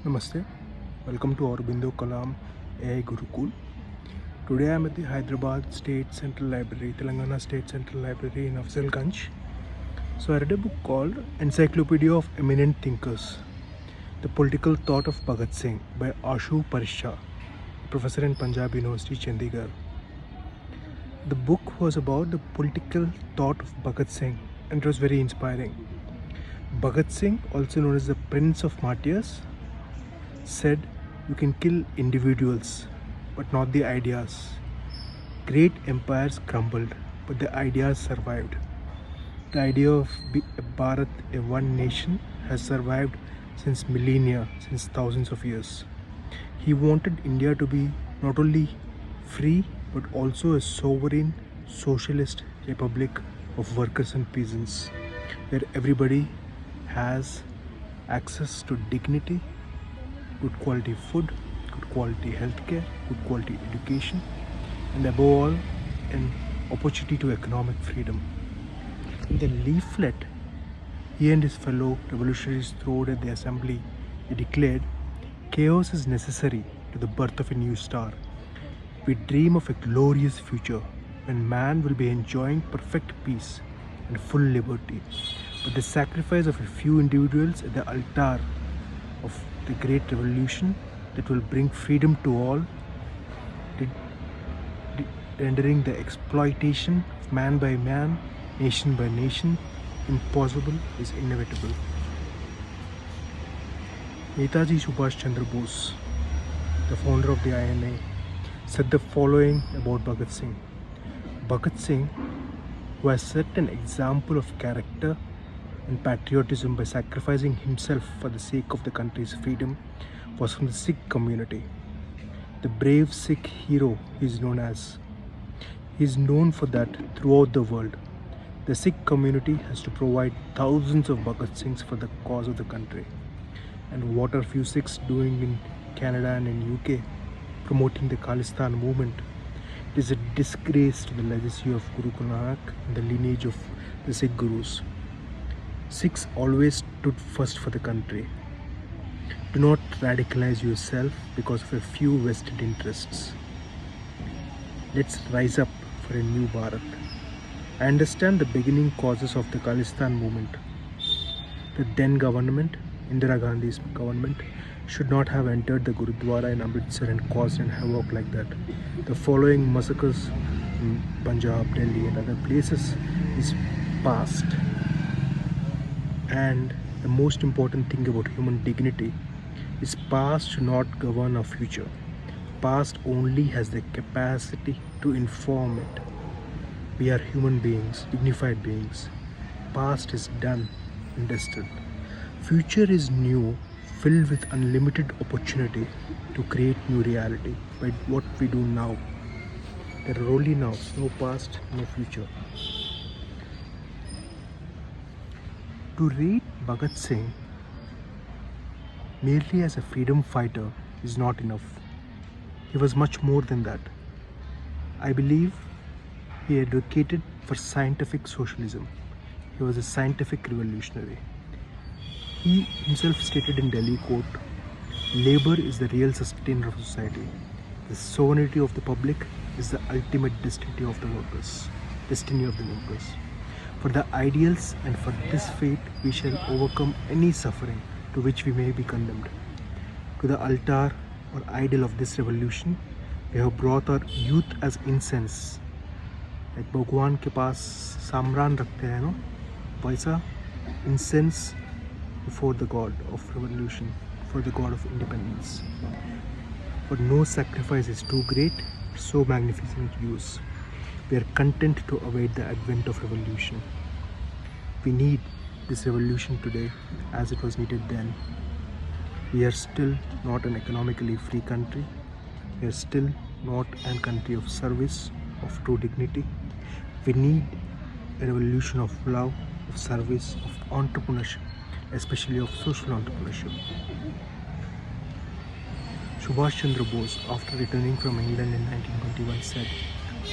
Namaste, welcome to Aurobindo Kalam AI Gurukul. Today I am at the Hyderabad State Central Library, Telangana State Central Library in Afzalganj. So I read a book called Encyclopedia of Eminent Thinkers, The Political Thought of Bhagat Singh by Ashu Parishar, professor in Punjab University, Chandigarh. The book was about the political thought of Bhagat Singh and it was very inspiring. Bhagat Singh, also known as the Prince of Martyrs, said you can kill individuals but not the ideas. Great empires crumbled but the ideas survived. The idea of Bharat, a one nation, has survived since millennia, since thousands of years. He wanted India to be not only free but also a sovereign socialist republic of workers and peasants where everybody has access to dignity, good quality food, good quality healthcare, good quality education, and above all, an opportunity to economic freedom. In the leaflet he and his fellow revolutionaries threw at the assembly, he declared, "Chaos is necessary to the birth of a new star. We dream of a glorious future when man will be enjoying perfect peace and full liberty. But the sacrifice of a few individuals at the altar of the great revolution that will bring freedom to all, rendering the exploitation of man by man, nation by nation, impossible, is inevitable." Netaji Subhash Chandra Bose, the founder of the INA, said the following about Bhagat Singh. Bhagat Singh, who has set an example of character and patriotism by sacrificing himself for the sake of the country's freedom, was from the Sikh community. The brave Sikh hero he is known as. He is known for that throughout the world. The Sikh community has to provide thousands of Bhagat Singhs for the cause of the country. And what are few Sikhs doing in Canada and in UK, promoting the Khalistan movement? It is a disgrace to the legacy of Guru Nanak and the lineage of the Sikh Gurus. Sikhs always stood first for the country. Do not radicalize yourself because of a few vested interests. Let's rise up for a new Bharat. I understand the beginning causes of the Khalistan movement. The then government, Indira Gandhi's government, should not have entered the Gurudwara in Amritsar and caused an havoc like that. The following massacres in Punjab, Delhi and other places is past. And the most important thing about human dignity is past should not govern our future. Past only has the capacity to inform it. We are human beings, dignified beings. Past is done and dusted. Future is new, filled with unlimited opportunity to create new reality by what we do now. There are only nows, no past, no future. To read Bhagat Singh merely as a freedom fighter is not enough. He was much more than that. I believe he advocated for scientific socialism. He was a scientific revolutionary. He himself stated in Delhi court, "Labor is the real sustainer of society. The sovereignty of the public is the ultimate destiny of the workers. For the ideals and for this fate, we shall overcome any suffering to which we may be condemned. To the altar or idol of this revolution, we have brought our youth as incense." Like Bhagwan के पास सामरान रखते हैं ना, वैसा incense before the God of revolution, for the God of independence. For no sacrifice is too great, so magnificent use. We are content to await the advent of revolution. We need this revolution today as it was needed then. We are still not an economically free country. We are still not a country of service, of true dignity. We need a revolution of love, of service, of entrepreneurship, especially of social entrepreneurship. Subhash Chandra Bose, after returning from England in 1921, said,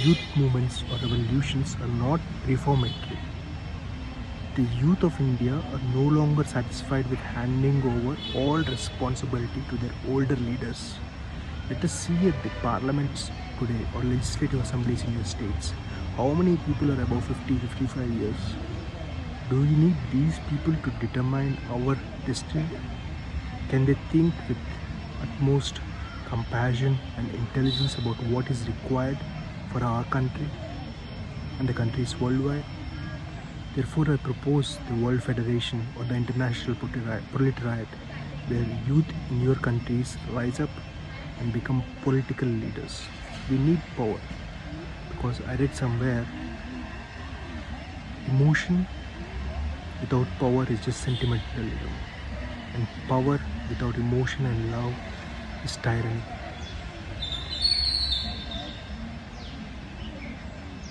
"Youth movements or revolutions are not reformatory. The youth of India are no longer satisfied with handing over all responsibility to their older leaders. Let us see at the parliaments today or legislative assemblies in your states. How many people are above 50, 55 years? Do we need these people to determine our destiny? Can they think with utmost compassion and intelligence about what is required for our country and the countries worldwide? Therefore, I propose the World Federation or the International Proletariat, where youth in your countries rise up and become political leaders. We need power, because I read somewhere, emotion without power is just sentimentalism, and power without emotion and love is tyranny.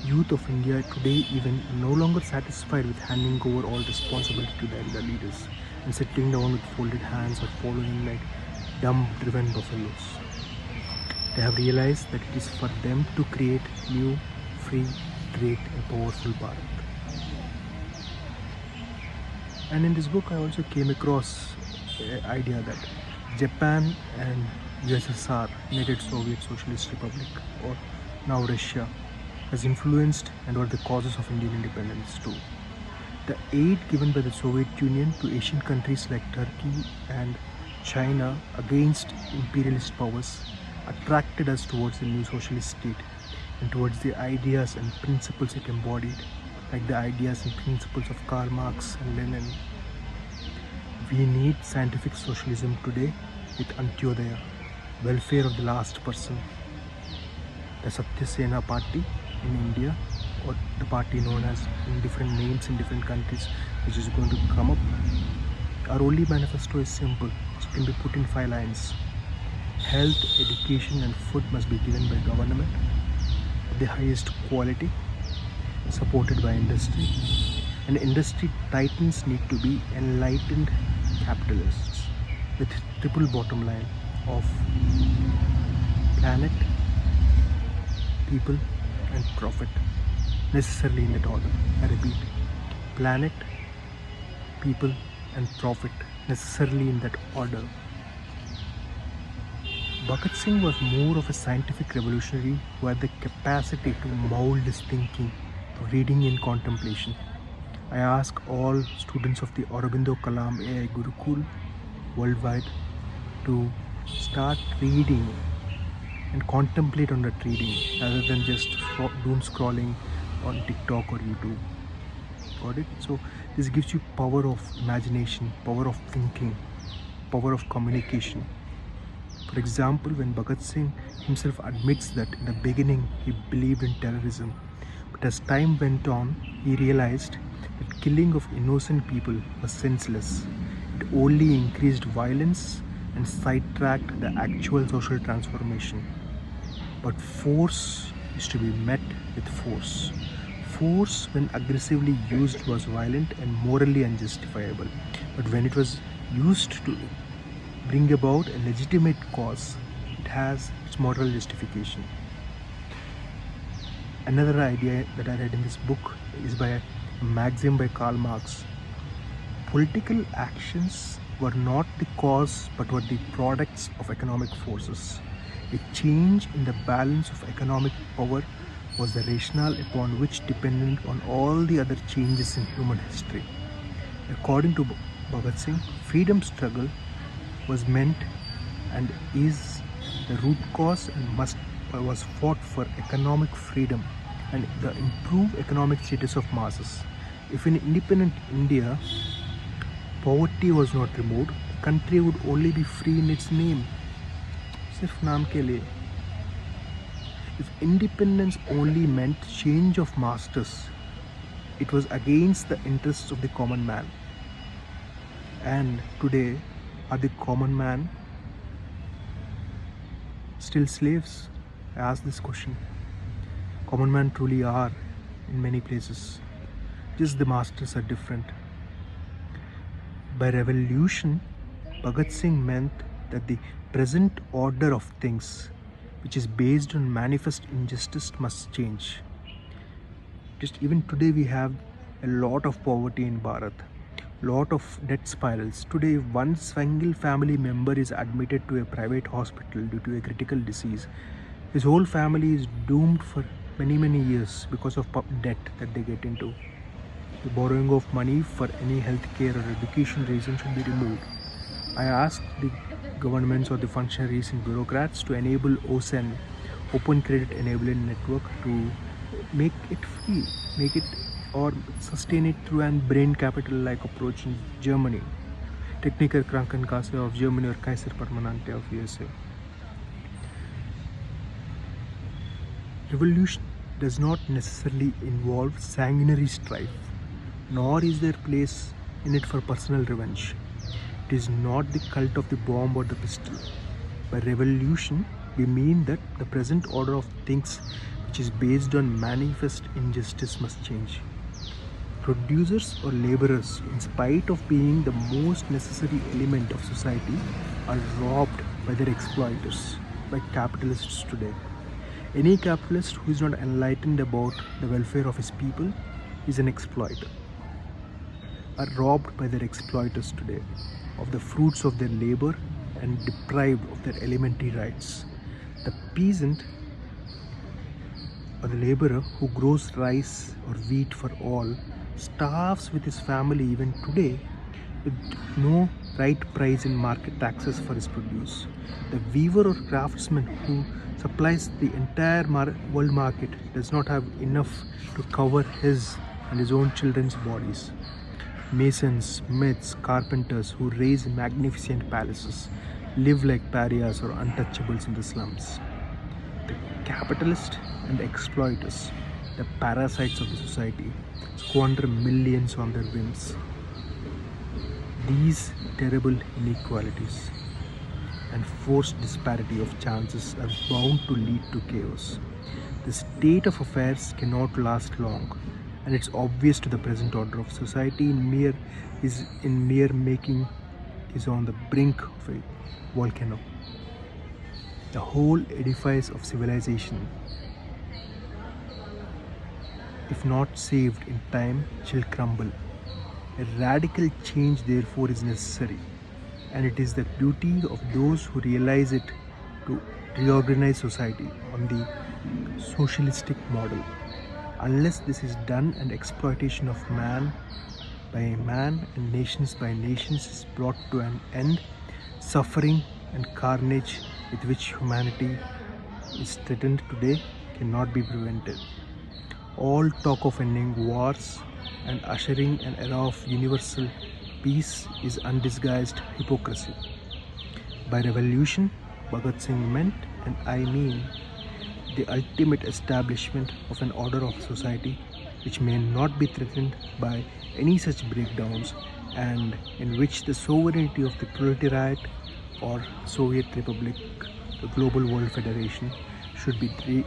Youth of India today even are no longer satisfied with handing over all responsibility to the elder leaders and settling down with folded hands or following like dumb driven buffaloes. They have realized that it is for them to create new, free, great and powerful Bharat. And in this book I also came across the idea that Japan and USSR, United Soviet Socialist Republic, or now Russia, has influenced and were the causes of Indian independence too. The aid given by the Soviet Union to Asian countries like Turkey and China against imperialist powers attracted us towards the new socialist state and towards the ideas and principles it embodied, like the ideas and principles of Karl Marx and Lenin. We need scientific socialism today with Antyodaya, welfare of the last person. The Satya Sena party in India, or the party known as in different names in different countries, which is going to come up. Our only manifesto is simple. It can be put in 5 lines. Health, education and food must be given by government of the highest quality, supported by industry, and industry titans need to be enlightened capitalists with triple bottom line of planet, people and profit, necessarily in that order. I repeat, planet, people and profit, necessarily in that order. Bhagat Singh was more of a scientific revolutionary who had the capacity to mold his thinking through reading and contemplation. I ask all students of the Aurobindo Kalam AI Gurukul worldwide to start reading and contemplate on that reading rather than just doom scrolling on TikTok or YouTube. Got it? So this gives you power of imagination, power of thinking, power of communication. For example, when Bhagat Singh himself admits that in the beginning he believed in terrorism, but as time went on, he realized that killing of innocent people was senseless. It only increased violence and sidetracked the actual social transformation. But force is to be met with force. Force, when aggressively used, was violent and morally unjustifiable. But when it was used to bring about a legitimate cause, it has its moral justification. Another idea that I read in this book is by a maxim by Karl Marx. Political actions were not the cause but were the products of economic forces. A change in the balance of economic power was the rationale upon which depended on all the other changes in human history. According to Bhagat Singh, freedom struggle was meant and is the root cause and was fought for economic freedom and the improved economic status of masses. If in independent India poverty was not removed, the country would only be free in its name. Sirf naam ke liye. If independence only meant change of masters, it was against the interests of the common man. And today, are the common man still slaves? I ask this question. Common man truly are in many places. Just the masters are different. By revolution, Bhagat Singh meant that the present order of things, which is based on manifest injustice, must change. Just even today we have a lot of poverty in Bharat, lot of debt spirals. Today, if one single family member is admitted to a private hospital due to a critical disease, his whole family is doomed for many years because of debt that they get into. The borrowing of money for any healthcare or education reason should be removed. I asked the governments or the functionaries and bureaucrats to enable OSEN, Open Credit Enabling Network, to make it free, make it or sustain it through an brain capital like approach in Germany, Techniker Krankenkasse of Germany or Kaiser Permanente of USA. Revolution does not necessarily involve sanguinary strife, nor is there place in it for personal revenge. It is not the cult of the bomb or the pistol. By revolution, we mean that the present order of things, which is based on manifest injustice, must change. Producers or laborers, in spite of being the most necessary element of society, are robbed by their exploiters, by capitalists today. Any capitalist who is not enlightened about the welfare of his people is an exploiter. Are robbed by their exploiters today of the fruits of their labor and deprived of their elementary rights. The peasant or the laborer who grows rice or wheat for all starves with his family even today with no right price in market taxes for his produce. The weaver or craftsman who supplies the entire world market does not have enough to cover his and his own children's bodies. Masons, smiths, carpenters who raise magnificent palaces live like pariahs or untouchables in the slums. The capitalists and exploiters, the parasites of the society, squander millions on their whims. These terrible inequalities and forced disparity of chances are bound to lead to chaos. The state of affairs cannot last long, and it's obvious to the present order of society in mere making is on the brink of a volcano. The whole edifice of civilization, if not saved in time, shall crumble. A radical change therefore is necessary, and it is the duty of those who realize it to reorganize society on the socialistic model. Unless this is done and exploitation of man by man and nations by nations is brought to an end, suffering and carnage with which humanity is threatened today cannot be prevented. All talk of ending wars and ushering an era of universal peace is undisguised hypocrisy. By revolution, Bhagat Singh meant, and I mean, the ultimate establishment of an order of society which may not be threatened by any such breakdowns, and in which the sovereignty of the proletariat or Soviet Republic, the Global World Federation, should be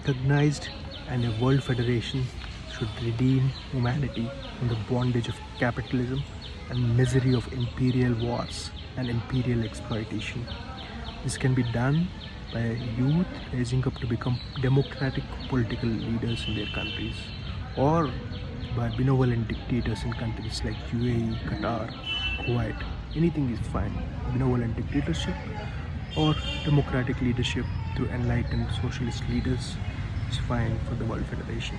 recognized, and a world federation should redeem humanity from the bondage of capitalism and misery of imperial wars and imperial exploitation. This can be done by youth rising up to become democratic political leaders in their countries, or by benevolent dictators in countries like UAE, Qatar, Kuwait. Anything is fine. Benevolent dictatorship or democratic leadership through enlightened socialist leaders is fine for the World Federation.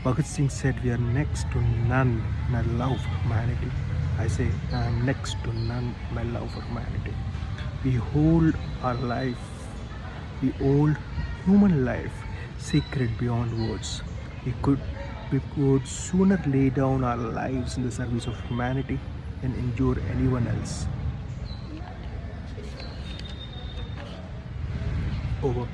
Bhagat Singh said, "We are next to none in our love for humanity." I say, I am next to none in my love for humanity. We hold our life, we hold human life sacred beyond words. We would sooner lay down our lives in the service of humanity than endure anyone else. Over.